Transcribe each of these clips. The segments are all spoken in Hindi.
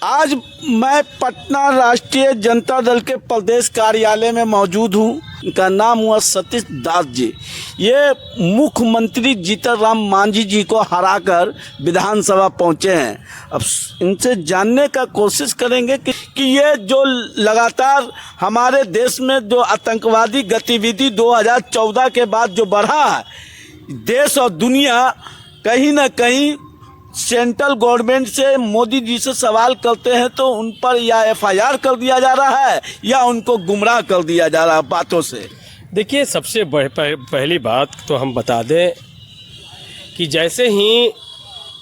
आज मैं पटना राष्ट्रीय जनता दल के प्रदेश कार्यालय में मौजूद हूँ। इनका नाम हुआ सतीश दास जी। ये मुख्यमंत्री जीतन राम मांझी जी को हराकर विधानसभा पहुँचे हैं। अब इनसे जानने का कोशिश करेंगे कि ये जो लगातार हमारे देश में जो आतंकवादी गतिविधि 2014 के बाद जो बढ़ा है, देश और दुनिया कहीं ना कहीं सेंट्रल गवर्नमेंट से मोदी जी से सवाल करते हैं तो उन पर या एफआईआर कर दिया जा रहा है या उनको गुमराह कर दिया जा रहा है बातों से। देखिए, सबसे पहली बात तो हम बता दें कि जैसे ही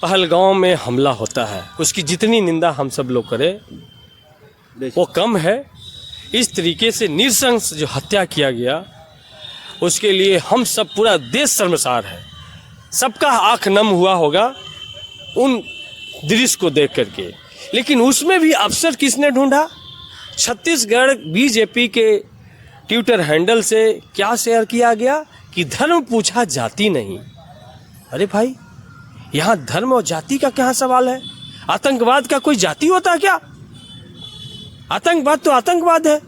पहलगांव में हमला होता है उसकी जितनी निंदा हम सब लोग करें वो कम है। इस तरीके से नृशंस जो हत्या किया गया उसके लिए हम सब पूरा देश शर्मसार है। सबका आँख नम हुआ होगा उन दृश्य को देख करके। लेकिन उसमें भी अफसर किसने ढूंढा? छत्तीसगढ़ बीजेपी के ट्विटर हैंडल से क्या शेयर किया गया कि धर्म पूछा जाति नहीं। अरे भाई, यहाँ धर्म और जाति का क्या सवाल है? आतंकवाद का कोई जाति होता है क्या? आतंकवाद तो आतंकवाद है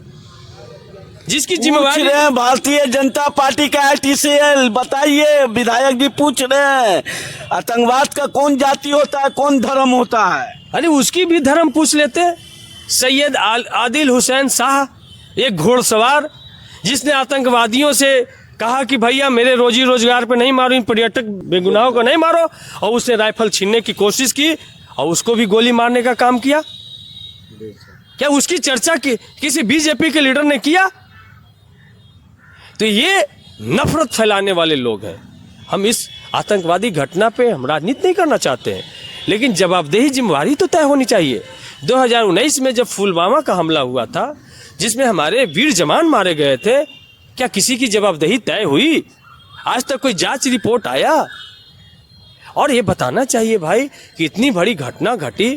जिसकी जिम्मेवारी भारतीय जनता पार्टी का TCL। बताइए, विधायक जी पूछ रहे हैं आतंकवाद का कौन जाति होता है, कौन धर्म होता है? अरे उसकी भी धर्म पूछ लेते। सैयद आदिल हुसैन शाह, एक घोड़सवार जिसने आतंकवादियों से कहा कि भैया मेरे रोजी रोजगार पे नहीं मारो, इन पर्यटक बेगुनाहों को नहीं मारो, और उसने राइफल छीनने की कोशिश की और उसको भी गोली मारने का काम किया। क्या उसकी चर्चा किसी बीजेपी के लीडर ने किया? तो ये नफरत फैलाने वाले लोग हैं। हम इस आतंकवादी घटना पे हम राजनीति नहीं करना चाहते हैं, लेकिन जवाबदेही जिम्मेवारी तो तय होनी चाहिए। 2019 में जब पुलवामा का हमला हुआ था जिसमें हमारे वीर जवान मारे गए थे, क्या किसी की जवाबदेही तय हुई? आज तक कोई जांच रिपोर्ट आया? और ये बताना चाहिए भाई कि इतनी बड़ी घटना घटी,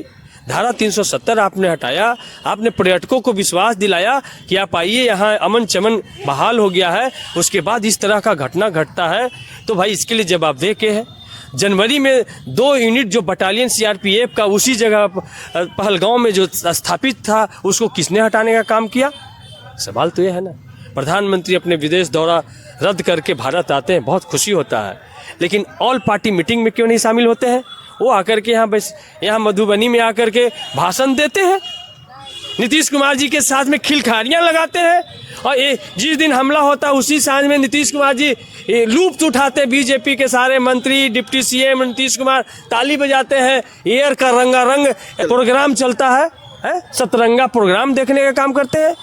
धारा 370 आपने हटाया, आपने पर्यटकों को विश्वास दिलाया कि आप आइए, यहाँ अमन चमन बहाल हो गया है, उसके बाद इस तरह का घटना घटता है तो भाई इसके लिए जवाबदेह के है। जनवरी में 2 यूनिट जो बटालियन CRPF का उसी जगह पहलगांव में जो स्थापित था उसको किसने हटाने का काम किया? सवाल तो ये है ना। प्रधानमंत्री अपने विदेश दौरा रद्द करके भारत आते हैं, बहुत खुशी होता है, लेकिन ऑल पार्टी मीटिंग में क्यों नहीं शामिल होते हैं? वो आकर के यहाँ मधुबनी में आकर के भाषण देते हैं, नीतीश कुमार जी के साथ में खिलखारियाँ लगाते हैं, और जिस दिन हमला होता है उसी सांझ में नीतीश कुमार जी लूप्त उठाते हैं। बीजेपी के सारे मंत्री, डिप्टी CM नीतीश कुमार ताली बजाते हैं, एयर का रंगारंग प्रोग्राम चलता है, सतरंगा प्रोग्राम देखने का काम करते हैं।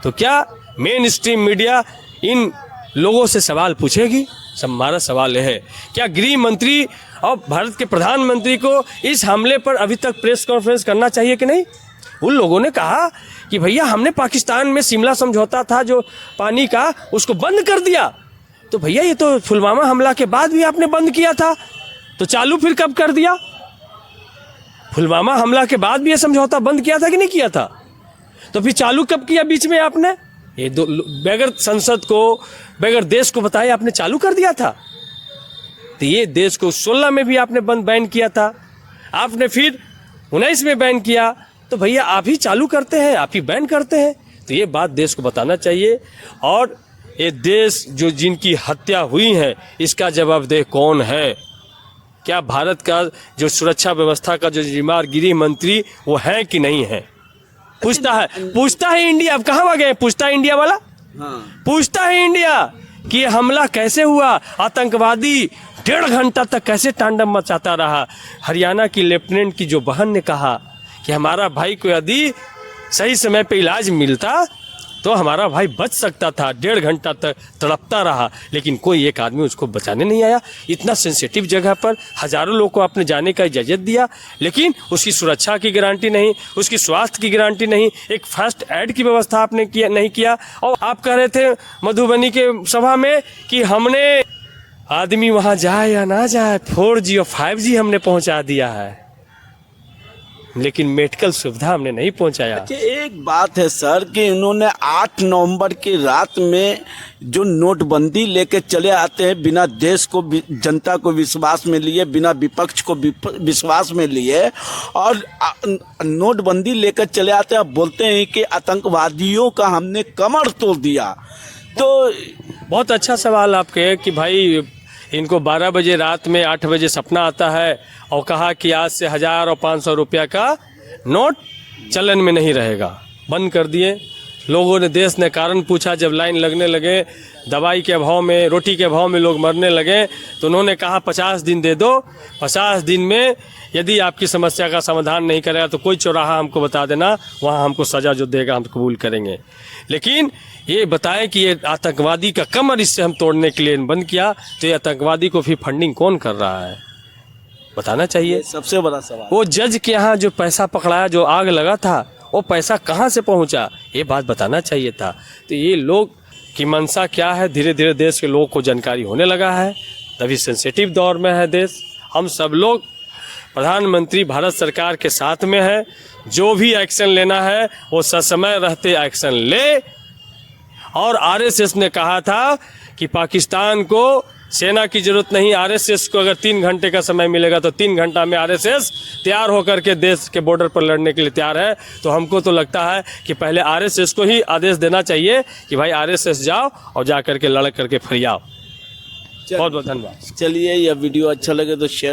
तो क्या मेन स्ट्रीम मीडिया इन लोगों से सवाल पूछेगी? हमारा सवाल है, क्या गृह मंत्री और भारत के प्रधानमंत्री को इस हमले पर अभी तक प्रेस कॉन्फ्रेंस करना चाहिए कि नहीं? उन लोगों ने कहा कि भैया हमने पाकिस्तान में शिमला समझौता था जो पानी का, उसको बंद कर दिया। तो भैया ये तो पुलवामा हमला के बाद भी आपने बंद किया था, तो चालू फिर कब कर दिया? पुलवामा हमला के बाद भी ये समझौता बंद किया था कि नहीं किया था? तो फिर चालू कब किया बीच में आपने? ये बगैर संसद को, बगैर देश को बताए आपने चालू कर दिया था। तो ये देश को 16 में भी आपने बैन किया था, आपने फिर 19 में बैन किया, तो भैया आप ही चालू करते हैं, आप ही बैन करते हैं। तो ये बात देश को बताना चाहिए। और ये देश जो जिनकी हत्या हुई है इसका जवाबदेह कौन है? क्या भारत का जो सुरक्षा व्यवस्था का जो जिम्मेदार गृह मंत्री वो है कि नहीं है? पूछता है इंडिया। अब कहाँ गए? पूछता है इंडिया वाला। पूछता है इंडिया कि हमला कैसे हुआ, आतंकवादी 1.5 घंटा तक कैसे तांडव मचाता रहा। हरियाणा की लेफ्टिनेंट की जो बहन ने कहा कि हमारा भाई को यदि सही समय पे इलाज मिलता तो हमारा भाई बच सकता था। 1.5 घंटा तक तड़पता रहा, लेकिन कोई एक आदमी उसको बचाने नहीं आया। इतना सेंसिटिव जगह पर हजारों लोगों को आपने जाने का इजाज़त दिया, लेकिन उसकी सुरक्षा की गारंटी नहीं, उसकी स्वास्थ्य की गारंटी नहीं, एक फर्स्ट एड की व्यवस्था आपने नहीं किया। और आप कह रहे थे मधुबनी के सभा में कि हमने, आदमी वहाँ जाए या ना जाए, 4G और 5G हमने पहुँचा दिया है। लेकिन मेडिकल सुविधा हमने नहीं पहुंचाया। अच्छा, एक बात है सर कि इन्होंने 8 नवंबर की रात में जो नोटबंदी लेके चले आते हैं, बिना देश को जनता को विश्वास में लिए, बिना विपक्ष को विश्वास में लिए, और नोटबंदी लेकर चले आते हैं, बोलते हैं कि आतंकवादियों का हमने कमर तोड़ दिया। तो बहुत अच्छा सवाल आपके कि भाई इनको 12 बजे रात में 8 बजे सपना आता है और कहा कि आज से 1000 और 500 रुपया का नोट चलन में नहीं रहेगा, बंद कर दिए। लोगों ने, देश ने कारण पूछा, जब लाइन लगने लगे, दवाई के अभाव में, रोटी के अभाव में लोग मरने लगे, तो उन्होंने कहा 50 दिन दे दो, 50 दिन में यदि आपकी समस्या का समाधान नहीं करेगा तो कोई चौराहा हमको बता देना, वहाँ हमको सज़ा जो देगा हम कबूल करेंगे। लेकिन ये बताएं कि ये आतंकवादी का कमर इससे हम तोड़ने के लिए बंद किया, तो ये आतंकवादी को फिर फंडिंग कौन कर रहा है, बताना चाहिए। सबसे बड़ा सवाल, वो जज के यहाँ जो पैसा पकड़ाया, जो आग लगा था, वो पैसा कहाँ से पहुँचा, ये बात बताना चाहिए था। तो ये लोग की मंशा क्या है, धीरे धीरे देश के लोगों को जानकारी होने लगा है। तभी सेंसिटिव दौर में है देश, हम सब लोग प्रधानमंत्री भारत सरकार के साथ में है। जो भी एक्शन लेना है वो ससमय रहते एक्शन ले। और आरएसएस ने कहा था कि पाकिस्तान को सेना की जरूरत नहीं, आरएसएस को अगर 3 घंटे का समय मिलेगा तो 3 घंटा में आरएसएस तैयार होकर के देश के बॉर्डर पर लड़ने के लिए तैयार है। तो हमको तो लगता है कि पहले आरएसएस को ही आदेश देना चाहिए कि भाई आरएसएस जाओ और जा करके लड़ करके फरियाओ। बहुत बहुत धन्यवाद। चलिए, यह वीडियो अच्छा लगे तो शेयर